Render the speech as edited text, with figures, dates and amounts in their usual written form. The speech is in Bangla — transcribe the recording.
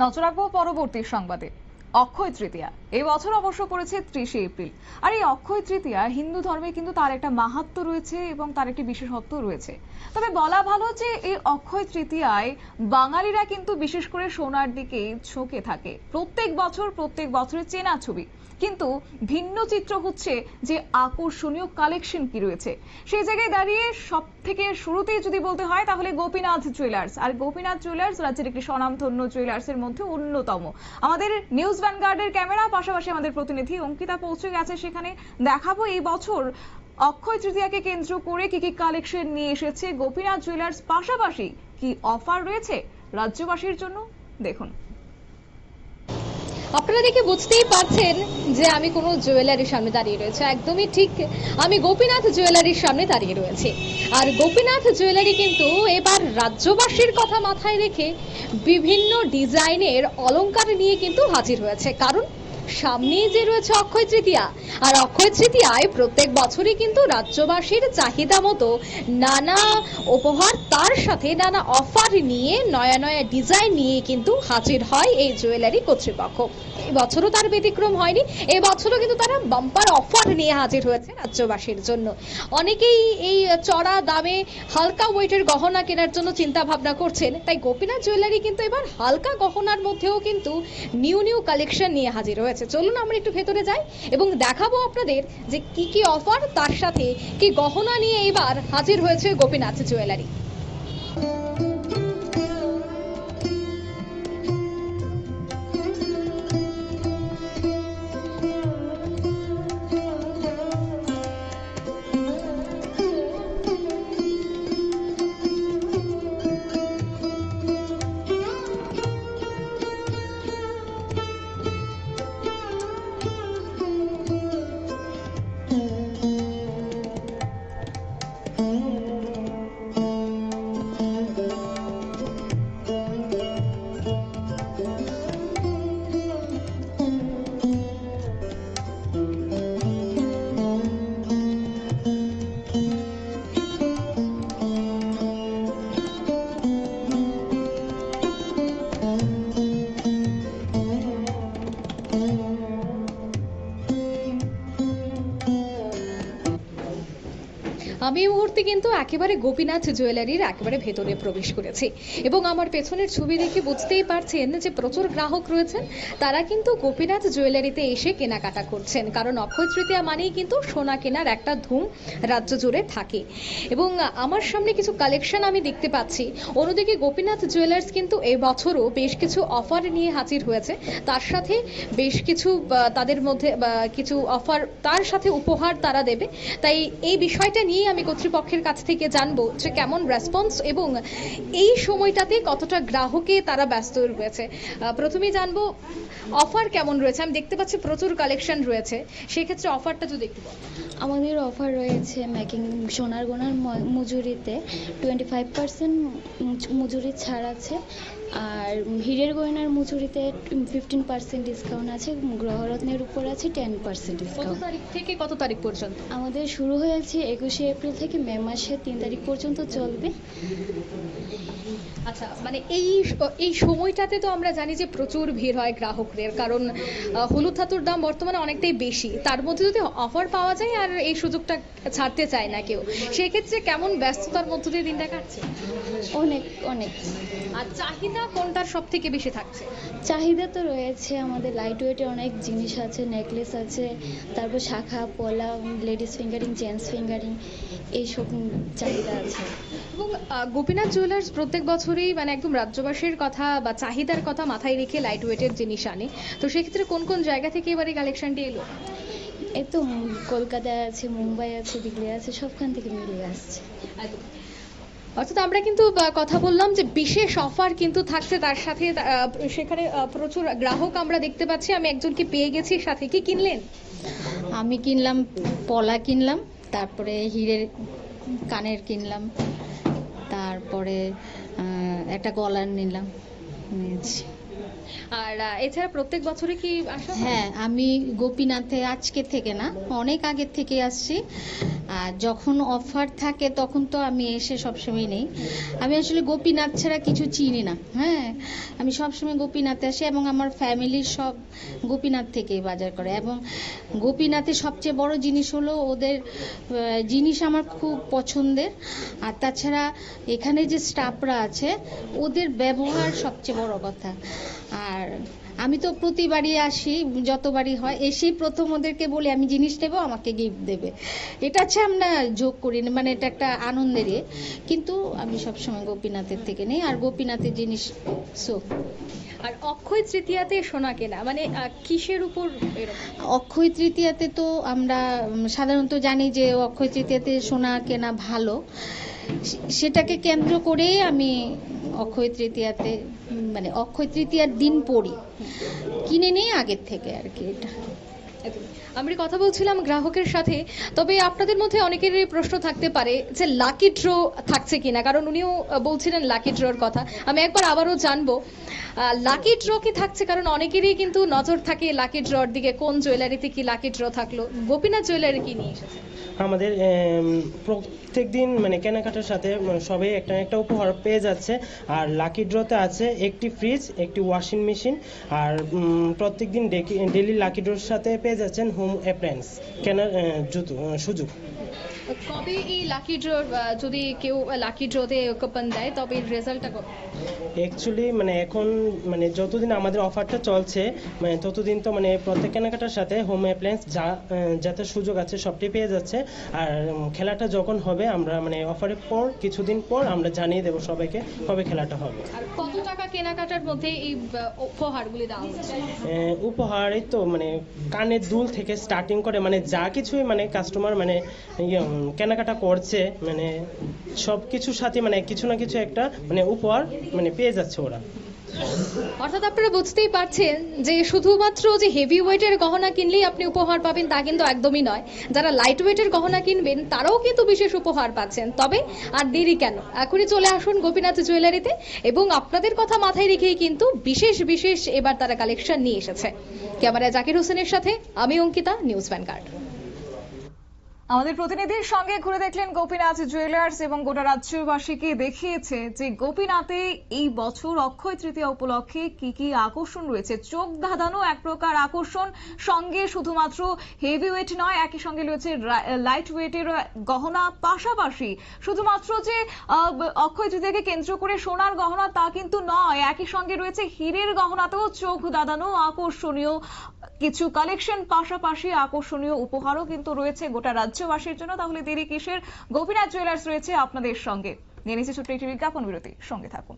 নজর রাখবো পরবর্তী সংবাদে। অক্ষয় তৃতীয়া এই বছর অবশ্য পড়েছে 30শে এপ্রিল। আর এই অক্ষয় তৃতীয়া হিন্দু ধর্মে কিন্তু তার একটা মাহাত্ম্য রয়েছে এবং তার একটি বিশেষত্ব রয়েছে। তবে বলা ভালো যে এই অক্ষয় তৃতীয়ায় বাঙালিরা কিন্তু বিশেষ করে সোনার দিকে ঝুঁকে থাকে। প্রত্যেক বছরের চেনা ছবি, কিন্তু ভিন্ন চিত্র হচ্ছে যে আকর্ষণীয় কালেকশন কি রয়েছে। সেই জায়গায় দাঁড়িয়ে সব থেকে শুরুতেই যদি বলতে হয় তাহলে গোপীনাথ জুয়েলার্স। আর গোপীনাথ জুয়েলার্স রাজ্যের একটি স্বনামধন্য জুয়েলার্সের মধ্যে অন্যতম। আমাদের নিউজ ভ্যানগার্ডের ক্যামেরা, পাশাপাশি আমাদের প্রতিনিধি অঙ্কিতা পৌঁছে গেছে সেখানে। দেখাবো এই বছর অক্ষয় তৃতীয়াকে কেন্দ্র করে কি কি কালেকশন নিয়ে এসেছে গোপীনাথ জুয়েলার্স, পাশাপাশি কি অফার রয়েছে রাজ্যবাসীর জন্য। দেখুন, আপনারা দেখে বুঝতেই পারছেন যে আমি কোনো জুয়েলারির সামনে দাঁড়িয়ে রয়েছে। একদমই ঠিক, আমি গোপীনাথ জুয়েলারির সামনে দাঁড়িয়ে রয়েছে। আর গোপীনাথ জুয়েলারি কিন্তু এবার রাজ্যবাসীর কথা মাথায় রেখে বিভিন্ন ডিজাইনের অলংকার নিয়ে কিন্তু হাজির হয়েছে। কারণ সামনেই যে রয়েছে অক্ষয় তৃতীয়া, আর অক্ষয় তৃতীয়ায় প্রত্যেক বছরই কিন্তু রাজ্যবাসীর চাহিদা মতো নানা উপহার, তার সাথে নানা অফার নিয়ে নয়া নয়া ডিজাইন নিয়ে কিন্তু হাজির হয় এই জুয়েলারি কর্তৃপক্ষ। এবছরও তার ব্যতিক্রম হয়নি। এবছরও কিন্তু তারা বাম্পার অফার নিয়ে হাজির হয়েছে রাজ্যবাসীর জন্য। অনেকেই এই চড়া দামে হালকা ওয়েটের গহনা কেনার জন্য চিন্তা ভাবনা করছেন, তাই গোপীনাথ জুয়েলারি কিন্তু এবার হালকা গহনার মধ্যেও কিন্তু নিউ কালেকশন নিয়ে হাজির হয়েছে। চলুন আমরা একটু ভেতরে যাই এবং দেখাবো আপনাদের যে কি কি অফার, তার সাথে কি গহনা নিয়ে এবার হাজির হয়েছে গোপীনাথ জুয়েলারি। আমি এই মুহূর্তে কিন্তু একেবারে গোপীনাথ জুয়েলারির একেবারে ভেতরে প্রবেশ করেছি এবং আমার পেছনের ছবি দেখে বুঝতেই পারছেন যে প্রচুর গ্রাহক রয়েছেন। তারা কিন্তু গোপীনাথ জুয়েলারিতে এসে কেনাকাটা করছেন, কারণ অক্ষয় তৃতীয়া মানেই কিন্তু সোনা কেনার একটা ধুম রাজ্য জুড়ে থাকে। এবং আমার সামনে কিছু কালেকশন আমি দেখতে পাচ্ছি। অন্যদিকে গোপীনাথ জুয়েলার্স কিন্তু এই বছরও বেশ কিছু অফার নিয়ে হাজির হয়েছে। তার সাথে বেশ কিছু তাদের মধ্যে কিছু অফার, তার সাথে উপহার তারা দেবে। তাই এই বিষয়টা নিয়ে আমি কর্তৃপক্ষের কাছ থেকে জানবো যে কেমন রেসপন্স এবং এই সময়টাতে কতটা গ্রাহকে তারা ব্যস্ত রয়েছে। প্রথমেই জানবো অফার কেমন রয়েছে। আমি দেখতে পাচ্ছি প্রচুর কালেকশন রয়েছে, সেক্ষেত্রে অফারটা যদি একটু বল। আমাদের অফার রয়েছে মেকিং সোনার গয়নার মজুরিতে 25% মজুরি ছাড় আছে, আর হীরের গয়নার মজুরিতে 15% ডিসকাউন্ট আছে, গ্রহরত্নের উপর আছে 10% ডিসকাউন্ট। কত তারিখ থেকে কত তারিখ পর্যন্ত? আমাদের শুরু হয়েছে 21শে এপ্রিল থেকে মে মাসের 3 তারিখ পর্যন্ত চলবে। আচ্ছা, মানে এই সময়টাতে তো আমরা জানি যে প্রচুর ভিড় হয় গ্রাহকদের, কারণ হলুদ ধাতুর দাম বর্তমানে অনেকটাই বেশি। তার মধ্যে যদি অফার পাওয়া যায় আর এই সুযোগটা ছাড়তে চায় না কেউ, সেক্ষেত্রে কেমন ব্যস্ততার মধ্য দিয়ে দিনটা কাটছে? অনেক অনেক। আর চাহিদা কোনটার সব থেকে বেশি থাকছে? চাহিদা তো রয়েছে, আমাদের লাইট ওয়েটের অনেক জিনিস আছে, নেকলেস আছে, তারপর শাখা পলা, লেডিস ফিঙ্গারিং, জেন্টস ফিঙ্গারিং, এইসব চাহিদা আছে। এবং গোপীনাথ জুয়েলার্স প্রত্যেক বছরই মানে একদম রাজ্যবাসীর কথা বা চাহিদার কথা মাথায় রেখে লাইট ওয়েটের জিনিস আনে। তো সেক্ষেত্রে কোন কোন জায়গা থেকে এবার এই কালেকশনটি এলো? এই তো কলকাতায় আছে, মুম্বাই আছে, দিল্লি আছে, সবখান থেকে মিলিয়ে আসছে। অর্থাৎ আমরা কিন্তু কথা বললাম যে বিশেষ অফার কিন্তু থাকছে, তার সাথে সেখানে প্রচুর গ্রাহক আমরা দেখতে পাচ্ছি। আমি একজনকে পেয়ে গেছি, সাথে কি কিনলেন? আমি কিনলাম পলা কিনলাম, তারপরে হীরের কানের কিনলাম, তারপরে একটা গলার নিয়েছি। আর এছাড়া প্রত্যেক বছরে কি আসা? হ্যাঁ, আমি গোপীনাথে আজকে থেকে না, অনেক আগের থেকে আসছি। আর যখন অফার থাকে তখন তো আমি এসে সবসময় নেই। আমি আসলে গোপীনাথ ছাড়া কিছু চিনি না। হ্যাঁ, আমি সবসময় গোপীনাথে আসি এবং আমার ফ্যামিলির সব গোপীনাথ থেকেই বাজার করে। এবং গোপীনাথের সবচেয়ে বড় জিনিস হলো ওদের জিনিস আমার খুব পছন্দের। আর তাছাড়া এখানে যে স্টাফরা আছে ওদের ব্যবহার সবচেয়ে বড় কথা। আর আমি তো প্রতিবারই আসি, যতবারই হয় এসেই প্রথম ওদেরকে বলি আমি জিনিস নেবো, আমাকে গিফট দেবে। এটা হচ্ছে আমরা যোগ করি না, মানে এটা একটা আনন্দেরই। কিন্তু আমি সবসময় গোপীনাথের থেকে নেই, আর গোপীনাথের জিনিস সো। আর অক্ষয় তৃতীয়াতে সোনা কেনা মানে কিসের উপর এরকম? অক্ষয় তৃতীয়াতে তো আমরা সাধারণত জানি যে অক্ষয় তৃতীয়াতে সোনা কেনা ভালো। সেটাকে কেন্দ্র করেই আমি অক্ষয় তৃতীয়াতে মানে অক্ষয় তৃতীয়ার দিন পড়ি, কিনে নিই আগের থেকে আর কি। এটা আমরা কথা বলছিলাম গ্রাহকের সাথে। তবে আপনাদের মধ্যে অনেকেরই প্রশ্ন থাকতে পারে যে লাকি ড্র থাকছে কিনা, কারণ উনিও বলছিলেন লাকি ড্রর কথা। আমি একবার আবারও জানবো লাকি ড্র কি থাকছে, কারণ অনেকেরই কিন্তু নজর থাকে লাকি ড্রর দিকে, কোন জুয়েলারিতে কি লাকি ড্র থাকলো। গোপীনাথ জুয়েলারি কি নিয়ে এসেছে? আমাদের প্রত্যেক দিন মানে কেনাকাটার সাথে সবাই একটা একটা উপহার পেয়ে যাচ্ছে। আর লাকি ড্রতে আছে একটি ফ্রিজ, একটি ওয়াশিং মেশিন, আর প্রত্যেক দিন ডেইলি লাকি ড্রর সাথে পেয়ে যাচ্ছেন হোম অ্যাপ্লায়েন্স কেনার সুযোগ। কবে এই লাকি ড্র, যদি কেউ লাকি ড্রতে কুপন দেয় তবে রেজাল্টটা কবে? অ্যাকচুয়ালি মানে এখন মানে যতদিন আমাদের অফারটা চলছে মানে ততদিন তো মানে প্রত্যেক কেনাকাটার সাথে হোম অ্যাপ্লায়েন্স যাতে সুযোগ আছে সবটাই পেয়ে যাচ্ছে। আর খেলাটা যখন হবে আমরা মানে অফারের পর কিছুদিন পর আমরা জানিয়ে দেবো সবাইকে কবে খেলাটা হবে। আর কত টাকা কেনাকাটার মধ্যে এই উপহারগুলি দেওয়া হচ্ছে? উপহারে তো মানে কানের দুল থেকে স্টার্টিং করে মানে যা কিছুই মানে কাস্টমার মানে কেনাকাটা করছে মানে সব কিছুর সাথে মানে কিছু না কিছু একটা মানে উপহার মানে পেয়ে যাচ্ছে ওরা। অর্থাৎ আপনারা বুঝতেই পারছেন যে শুধুমাত্র যে হেভি ওয়েটের গহনা কিনলেই আপনি উপহার পাবেন তা কিন্তু একদমই নয়। যারা লাইট ওয়েটের গহনা কিনবেন তারাও কিন্তু বিশেষ উপহার পাচ্ছেন। তবে আর দেরি কেন, এখনই চলে আসুন গোপীনাথ জুয়েলারিতে। এবং আপনাদের কথা মাথায় রেখেই কিন্তু বিশেষ বিশেষ এবার তারা কালেকশন নিয়ে এসেছে। ক্যামেরায় জাকির হোসেনের সাথে আমি অঙ্কিতা, নিউজ ভ্যানগার্ড। আমাদের প্রতিনিধির সঙ্গে ঘুরে দেখলেন গোপীনাথ জুয়েলার্স এবং গোটা রাজ্যবাসীকে দেখিয়েছে যে গোপীনাথে এই বছর অক্ষয় তৃতীয়া উপলক্ষে কি কি আকর্ষণ রয়েছে। চোখ ধাঁধানো এক প্রকার আকর্ষণ, সঙ্গে শুধুমাত্র হেভি ওয়েট নয়, একই সঙ্গে রয়েছে লাইট ওয়েটের গহনা, পাশাপাশি শুধুমাত্র যে অক্ষয় তৃতীয়াকে কেন্দ্র করে সোনার গহনা তা কিন্তু নয়, একই সঙ্গে রয়েছে হীরের গহনাতেও চোখ ধাঁধানো আকর্ষণীয় কিছু কালেকশন, পাশাপাশি আকর্ষণীয় উপহারও কিন্তু রয়েছে গোটা রাজ্যবাসীর জন্য। তাহলে দেরি কিসের, গোপীনাথ জুয়েলার্স রয়েছে আপনাদের সঙ্গে। নিয়ে নিচ্ছে ছোট্ট একটি বিজ্ঞাপন বিরতি, সঙ্গে থাকুন।